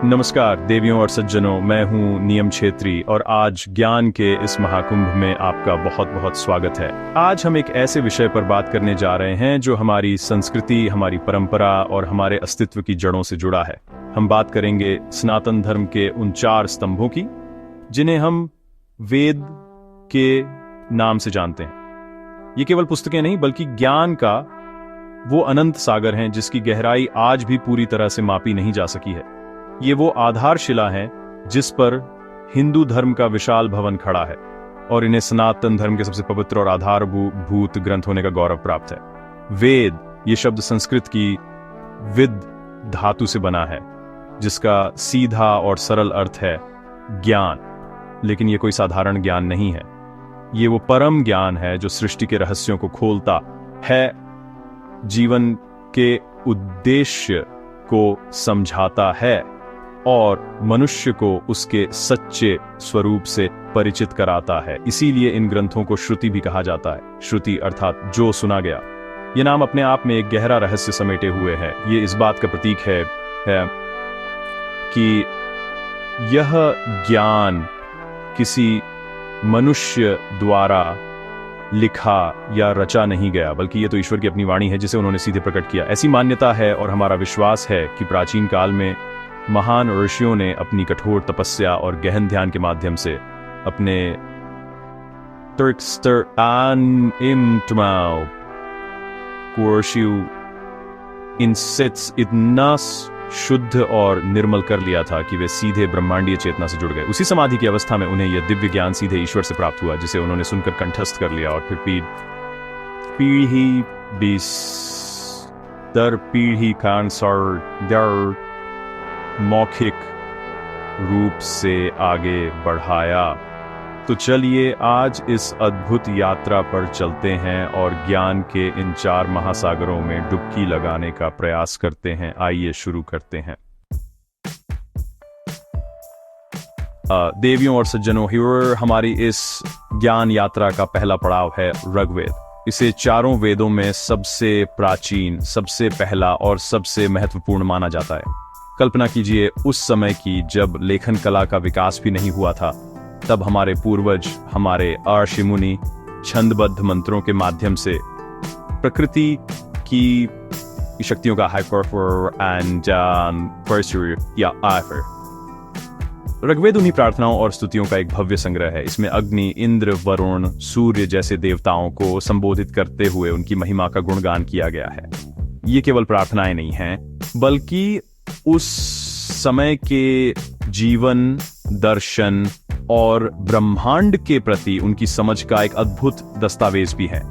नमस्कार देवियों और सज्जनों, मैं हूं नियम छेत्री और आज ज्ञान के इस महाकुंभ में आपका बहुत बहुत स्वागत है। आज हम एक ऐसे विषय पर बात करने जा रहे हैं जो हमारी संस्कृति, हमारी परंपरा और हमारे अस्तित्व की जड़ों से जुड़ा है। हम बात करेंगे सनातन धर्म के उन 4 स्तंभों की जिन्हें हम वेद के नाम से जानते हैं। ये केवल पुस्तकें नहीं बल्कि ज्ञान का वो अनंत सागर हैं जिसकी गहराई आज भी पूरी तरह से मापी नहीं जा सकी है। ये वो आधारशिला है जिस पर हिंदू धर्म का विशाल भवन खड़ा है और इन्हें सनातन धर्म के सबसे पवित्र और आधारभूत ग्रंथ होने का गौरव प्राप्त है। वेद ये शब्द संस्कृत की विद धातु से बना है जिसका सीधा और सरल अर्थ है ज्ञान। लेकिन ये कोई साधारण ज्ञान नहीं है, ये वो परम ज्ञान है जो सृष्टि के रहस्यों को खोलता है, जीवन के उद्देश्य को समझाता है और मनुष्य को उसके सच्चे स्वरूप से परिचित कराता है। इसीलिए इन ग्रंथों को श्रुति भी कहा जाता है। श्रुति अर्थात जो सुना गया। ये नाम अपने आप में एक गहरा रहस्य समेटे हुए है। ये इस बात का प्रतीक है कि यह ज्ञान किसी मनुष्य द्वारा लिखा या रचा नहीं गया, बल्कि ये तो ईश्वर की अपनी वाणी है जिसे उन्होंने सीधे प्रकट किया। ऐसी मान्यता है और हमारा विश्वास है कि प्राचीन काल में महान ऋषियों ने अपनी कठोर तपस्या और गहन ध्यान के माध्यम से अपने इतना शुद्ध और निर्मल कर लिया था कि वे सीधे ब्रह्मांडीय चेतना से जुड़ गए। उसी समाधि की अवस्था में उन्हें यह दिव्य ज्ञान सीधे ईश्वर से प्राप्त हुआ जिसे उन्होंने सुनकर कंठस्थ कर लिया और फिर पीढ़ी दर पीढ़ी मौखिक रूप से आगे बढ़ाया। तो चलिए आज इस अद्भुत यात्रा पर चलते हैं और ज्ञान के इन 4 महासागरों में डुबकी लगाने का प्रयास करते हैं। आइए शुरू करते हैं। देवियों और सज्जनों, हमारी इस ज्ञान यात्रा का पहला पड़ाव है ऋग्वेद। इसे 4 वेदों में सबसे प्राचीन, सबसे पहला और सबसे महत्वपूर्ण माना जाता है। कल्पना कीजिए उस समय की जब लेखन कला का विकास भी नहीं हुआ था। तब हमारे पूर्वज, हमारे ऋषि मुनि छंदबद्ध मंत्रों के माध्यम से प्रकृति की शक्तियों का ऋग्वेद उन्हीं प्रार्थनाओं और स्तुतियों का एक भव्य संग्रह है। इसमें अग्नि, इंद्र, वरुण, सूर्य जैसे देवताओं को संबोधित करते हुए उनकी महिमा का गुणगान किया गया है। ये केवल प्रार्थनाएं नहीं हैं बल्कि उस समय के जीवन, दर्शन और ब्रह्मांड के प्रति उनकी समझ का एक अद्भुत दस्तावेज भी है।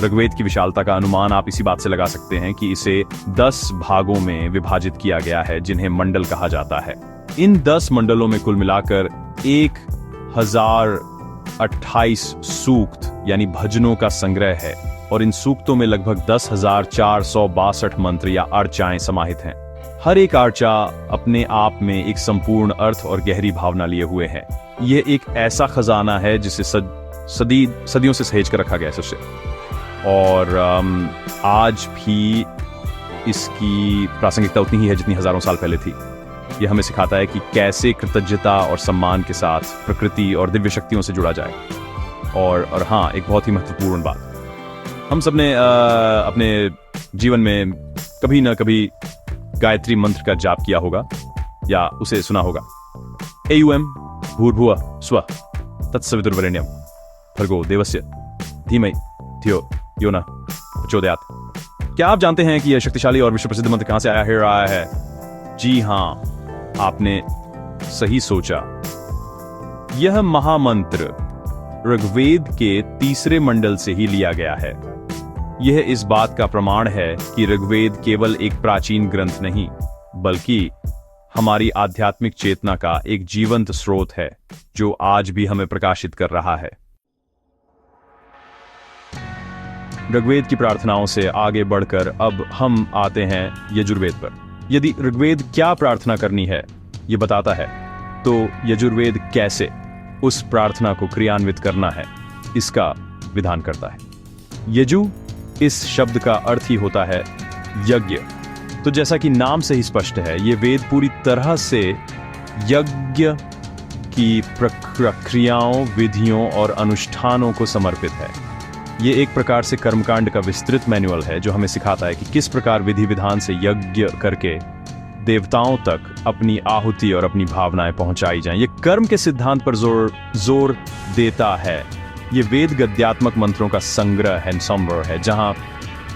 ऋग्वेद की विशालता का अनुमान आप इसी बात से लगा सकते हैं कि इसे 10 भागों में विभाजित किया गया है जिन्हें मंडल कहा जाता है। इन 10 मंडलों में कुल मिलाकर 1028 सूक्त यानी भजनों का संग्रह है और इन सूक्तों में लगभग 10,462 मंत्र या अर्चाएं समाहित हैं। हर एक अर्चा अपने आप में एक संपूर्ण अर्थ और गहरी भावना लिए हुए है। यह एक ऐसा खजाना है जिसे सदियों से सहेज कर रखा गया है और आज भी इसकी प्रासंगिकता उतनी ही है जितनी हजारों साल पहले थी। यह हमें सिखाता है कि कैसे कृतज्ञता और सम्मान के साथ प्रकृति और दिव्य शक्तियों से जुड़ा जाए। और हाँ, एक बहुत ही महत्वपूर्ण बात, हम सबने अपने जीवन में कभी ना कभी गायत्री मंत्र का जाप किया होगा या उसे सुना होगा। एयुएम भूर्भुवः स्वः तत्सवितुर्वरेण्यं भर्गो देवस्य धीमहि धियो यो नः प्रचोदयात्। क्या आप जानते हैं कि यह शक्तिशाली और विश्व प्रसिद्ध मंत्र कहां से आया है? जी हां, आपने सही सोचा। यह महामंत्र ऋग्वेद के 3 मंडल से ही लिया गया है। यह इस बात का प्रमाण है कि ऋग्वेद केवल एक प्राचीन ग्रंथ नहीं बल्कि हमारी आध्यात्मिक चेतना का एक जीवंत स्रोत है जो आज भी हमें प्रकाशित कर रहा है। ऋग्वेद की प्रार्थनाओं से आगे बढ़कर अब हम आते हैं यजुर्वेद पर। यदि ऋग्वेद क्या प्रार्थना करनी है यह बताता है, तो यजुर्वेद कैसे उस प्रार्थना को क्रियान्वित करना है इसका विधान करता है। यजु इस शब्द का अर्थ ही होता है यज्ञ तो जैसा कि नाम से ही स्पष्ट है, ये वेद पूरी तरह से यज्ञ की प्रक्रियाओं, विधियों और अनुष्ठानों को समर्पित है। ये एक प्रकार से कर्मकांड का विस्तृत मैनुअल है जो हमें सिखाता है कि किस प्रकार विधि विधान से यज्ञ करके देवताओं तक अपनी आहुति और अपनी भावनाएं पहुंचाई जाएं। ये कर्म के सिद्धांत पर जोर देता है। ये वेद गद्यात्मक मंत्रों का संग्रह है, संवर है। जहां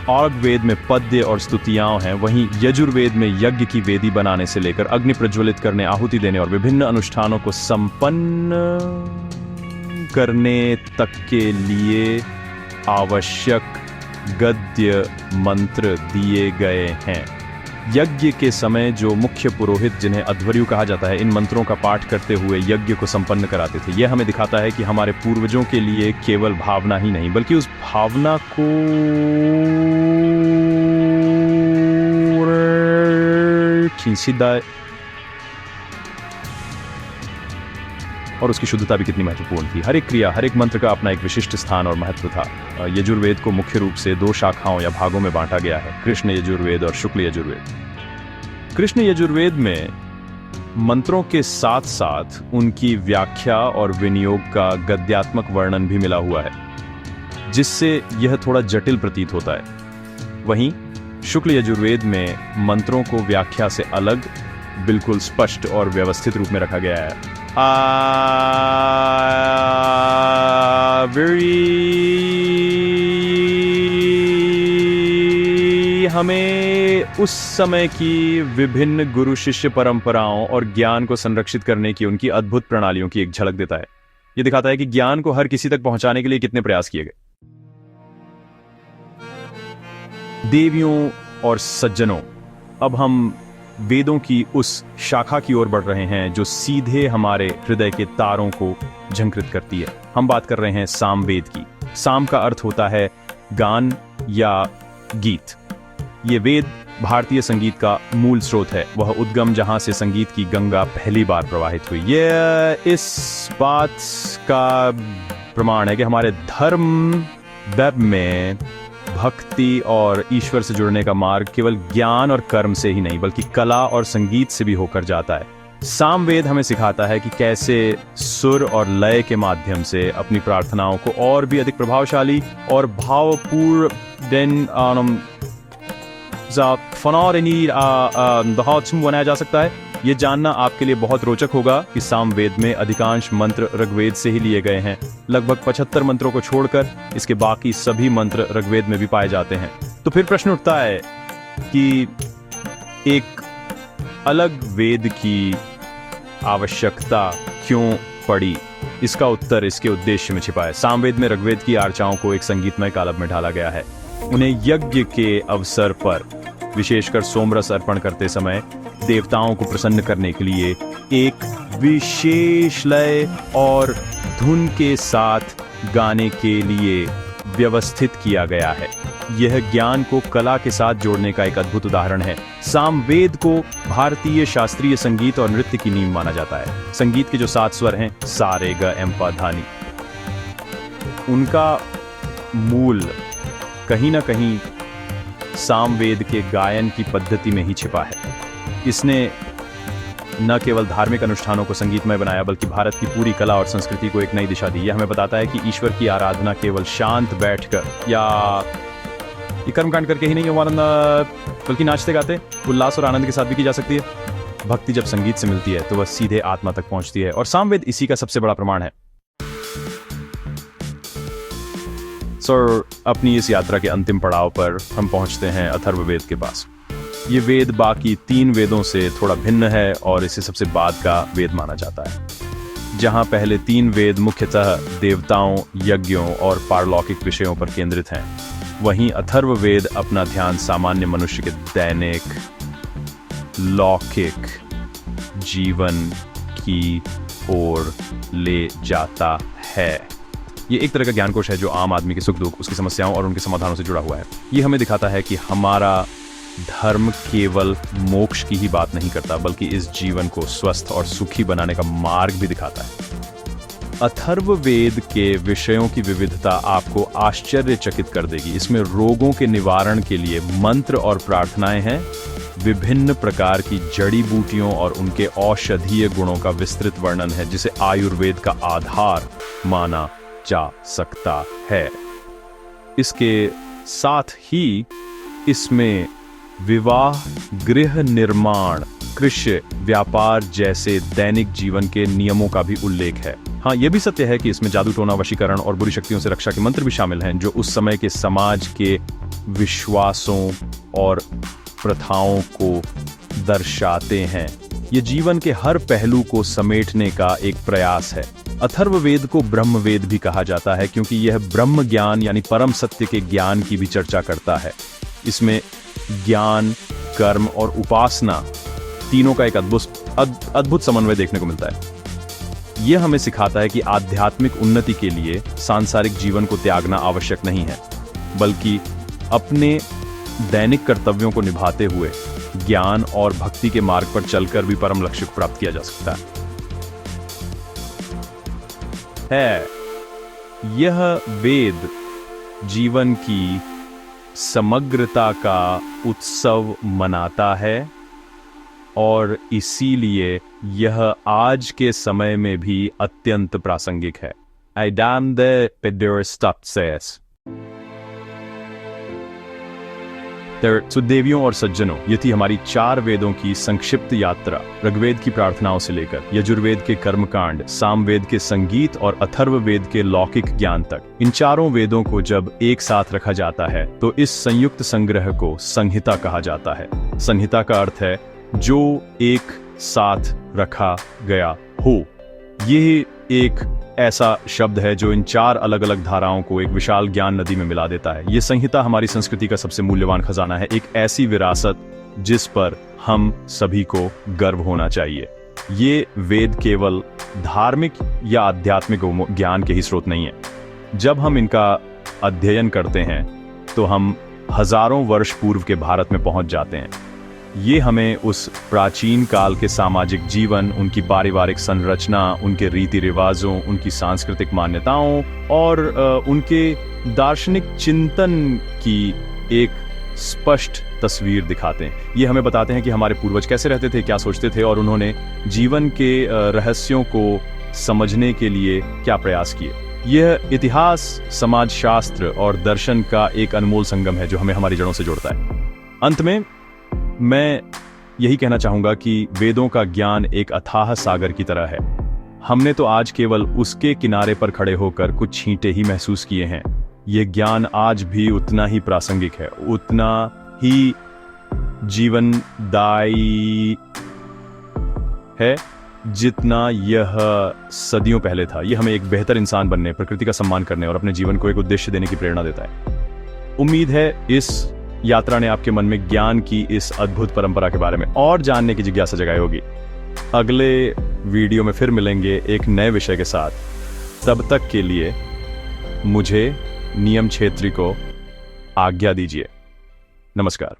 औरग वेद में पद्य और स्तुतियां हैं, वहीं यजुर्वेद में यज्ञ की वेदी बनाने से लेकर अग्नि प्रज्वलित करने, आहुति देने और विभिन्न अनुष्ठानों को संपन्न करने तक के लिए आवश्यक गद्य मंत्र दिए गए हैं। यज्ञ के समय जो मुख्य पुरोहित, जिन्हें अध्वर्यु कहा जाता है, इन मंत्रों का पाठ करते हुए यज्ञ को संपन्न कराते थे। यह हमें दिखाता है कि हमारे पूर्वजों के लिए केवल भावना ही नहीं, बल्कि उस भावना को और उसकी शुद्धता भी कितनी महत्वपूर्ण थी। हर एक क्रिया, हर एक मंत्र का अपना एक विशिष्ट स्थान और महत्व था। यजुर्वेद को मुख्य रूप से 2 शाखाओं या भागों में बांटा गया है, कृष्ण यजुर्वेद और शुक्ल यजुर्वेद। कृष्ण यजुर्वेद में मंत्रों के साथ साथ उनकी व्याख्या और विनियोग का गद्यात्मक वर्णन भी मिला हुआ है, जिससे यह थोड़ा जटिल प्रतीत होता है। वहीं शुक्ल यजुर्वेद में मंत्रों को व्याख्या से अलग, बिल्कुल स्पष्ट और व्यवस्थित रूप में रखा गया है। हमें उस समय की विभिन्न गुरु शिष्य परंपराओं और ज्ञान को संरक्षित करने की उनकी अद्भुत प्रणालियों की एक झलक देता है। यह दिखाता है कि ज्ञान को हर किसी तक पहुंचाने के लिए कितने प्रयास किए गए। देवियों और सज्जनों, अब हम वेदों की उस शाखा की ओर बढ़ रहे हैं जो सीधे हमारे हृदय के तारों को झंकृत करती है। हम बात कर रहे हैं सामवेद की। साम का अर्थ होता है गान या गीत। ये वेद भारतीय संगीत का मूल स्रोत है, वह उद्गम जहां से संगीत की गंगा पहली बार प्रवाहित हुई। यह इस बात का प्रमाण है कि हमारे धर्म वेब में भक्ति और ईश्वर से जुड़ने का मार्ग केवल ज्ञान और कर्म से ही नहीं, बल्कि कला और संगीत से भी होकर जाता है। सामवेद हमें सिखाता है कि कैसे सुर और लय के माध्यम से अपनी प्रार्थनाओं को और भी अधिक प्रभावशाली और भावपूर्ण बनाया जा सकता है। ये जानना आपके लिए बहुत रोचक होगा कि सामवेद में अधिकांश मंत्र ऋग्वेद से ही लिए गए हैं। लगभग 75 मंत्रों को छोड़कर इसके बाकी सभी मंत्र ऋग्वेद में भी पाए जाते हैं। तो फिर प्रश्न उठता है कि एक अलग वेद की आवश्यकता क्यों पड़ी? इसका उत्तर इसके उद्देश्य में छिपा है। सामवेद में ऋग्वेद की आर्चाओं को एक संगीतमय कालम में ढाला गया है। उन्हें यज्ञ के अवसर पर, विशेषकर सोमरस अर्पण करते समय, देवताओं को प्रसन्न करने के लिए एक विशेष लय और धुन के साथ गाने के लिए व्यवस्थित किया गया है। यह ज्ञान को कला के साथ जोड़ने का एक अद्भुत उदाहरण है। सामवेद को भारतीय शास्त्रीय संगीत और नृत्य की नींव माना जाता है। संगीत के जो 7 स्वर हैं, सा रे ग एम पा धा नी, उनका मूल कहीं ना कहीं सामवेद के गायन की पद्धति में ही छिपा है। इसने न केवल धार्मिक अनुष्ठानों को संगीतमय बनाया, बल्कि भारत की पूरी कला और संस्कृति को एक नई दिशा दी। यह हमें बताता है कि ईश्वर की आराधना केवल शांत बैठकर या ये कर्मकांड करके ही नहीं हो, बल्कि नाचते गाते उल्लास और आनंद के साथ भी की जा सकती है। भक्ति जब संगीत से मिलती है तो वह सीधे आत्मा तक पहुंचती है, और सामवेद इसी का सबसे बड़ा प्रमाण है। अपनी इस यात्रा के अंतिम पड़ाव पर हम पहुंचते हैं अथर्ववेद के पास। ये वेद बाकी 3 वेदों से थोड़ा भिन्न है और इसे सबसे बाद का वेद माना जाता है। जहां पहले 3 वेद मुख्यतः देवताओं, यज्ञों और पारलौकिक विषयों पर केंद्रित हैं, वहीं अथर्ववेद अपना ध्यान सामान्य मनुष्य के दैनिक लौकिक जीवन की ओर ले जाता है। ये एक तरह का ज्ञानकोश है जो आम आदमी के सुख दुख, उसकी समस्याओं और उनके समाधानों से जुड़ा हुआ है। ये हमें दिखाता है कि हमारा धर्म केवल मोक्ष की ही बात नहीं करता, बल्कि इस जीवन को स्वस्थ और सुखी बनाने का मार्ग भी दिखाता है। अथर्ववेद के विषयों की विविधता आपको आश्चर्यचकित कर देगी। इसमें रोगों के निवारण के लिए मंत्र और प्रार्थनाएं हैं, विभिन्न प्रकार की जड़ी बूटियों और उनके औषधीय गुणों का विस्तृत वर्णन है, जिसे आयुर्वेद का आधार माना जा सकता है। इसके साथ ही इसमें विवाह, गृह निर्माण, कृषि, व्यापार जैसे दैनिक जीवन के नियमों का भी उल्लेख है। हाँ, यह भी सत्य है कि इसमें जादू टोना, वशीकरण और बुरी शक्तियों से रक्षा के मंत्र भी शामिल हैं, जो उस समय के समाज के विश्वासों और प्रथाओं को दर्शाते हैं। ये जीवन के हर पहलू को समेटने का एक प्रयास है। अथर्ववेद को ब्रह्मवेद भी कहा जाता है, क्योंकि यह ब्रह्म ज्ञान यानी परम सत्य के ज्ञान की भी चर्चा करता है। इसमें ज्ञान, कर्म और उपासना तीनों का एक अद्भुत समन्वय देखने को मिलता है। यह हमें सिखाता है कि आध्यात्मिक उन्नति के लिए सांसारिक जीवन को त्यागना आवश्यक नहीं है, बल्कि अपने दैनिक कर्तव्यों को निभाते हुए ज्ञान और भक्ति के मार्ग पर चलकर भी परम लक्ष्य को प्राप्त किया जा सकता है। यह वेद जीवन की समग्रता का उत्सव मनाता है और इसीलिए यह आज के समय में भी अत्यंत प्रासंगिक है। Adam the Pederstats। तो देवियों और सज्जनों, ये थी हमारी 4 वेदों की संक्षिप्त यात्रा। ऋग्वेद की प्रार्थनाओं से लेकर यजुर्वेद के कर्मकांड, सामवेद के संगीत और अथर्ववेद के लौकिक ज्ञान तक। इन चारों वेदों को जब एक साथ रखा जाता है तो इस संयुक्त संग्रह को संहिता कहा जाता है। संहिता का अर्थ है जो एक साथ रखा गया हो। ये एक ऐसा शब्द है जो इन 4 अलग अलग धाराओं को एक विशाल ज्ञान नदी में मिला देता है। ये संहिता हमारी संस्कृति का सबसे मूल्यवान खजाना है, एक ऐसी विरासत जिस पर हम सभी को गर्व होना चाहिए। ये वेद केवल धार्मिक या आध्यात्मिक ज्ञान के ही स्रोत नहीं है। जब हम इनका अध्ययन करते हैं तो हम हजारों वर्ष पूर्व के भारत में पहुंच जाते हैं। ये हमें उस प्राचीन काल के सामाजिक जीवन, उनकी पारिवारिक संरचना, उनके रीति रिवाजों, उनकी सांस्कृतिक मान्यताओं और उनके दार्शनिक चिंतन की एक स्पष्ट तस्वीर दिखाते हैं। ये हमें बताते हैं कि हमारे पूर्वज कैसे रहते थे, क्या सोचते थे और उन्होंने जीवन के रहस्यों को समझने के लिए क्या प्रयास किए। यह इतिहास, समाजशास्त्र और दर्शन का एक अनमोल संगम है जो हमें हमारी जड़ों से जोड़ता है। अंत में मैं यही कहना चाहूंगा कि वेदों का ज्ञान एक अथाह सागर की तरह है। हमने तो आज केवल उसके किनारे पर खड़े होकर कुछ छींटे ही महसूस किए हैं। यह ज्ञान आज भी उतना ही प्रासंगिक है, उतना ही जीवनदायी है जितना यह सदियों पहले था। यह हमें एक बेहतर इंसान बनने, प्रकृति का सम्मान करने और अपने जीवन को एक उद्देश्य देने की प्रेरणा देता है। उम्मीद है इस यात्रा ने आपके मन में ज्ञान की इस अद्भुत परंपरा के बारे में और जानने की जिज्ञासा जगाई होगी। अगले वीडियो में फिर मिलेंगे एक नए विषय के साथ। तब तक के लिए मुझे नियम छेत्री को आज्ञा दीजिए। नमस्कार।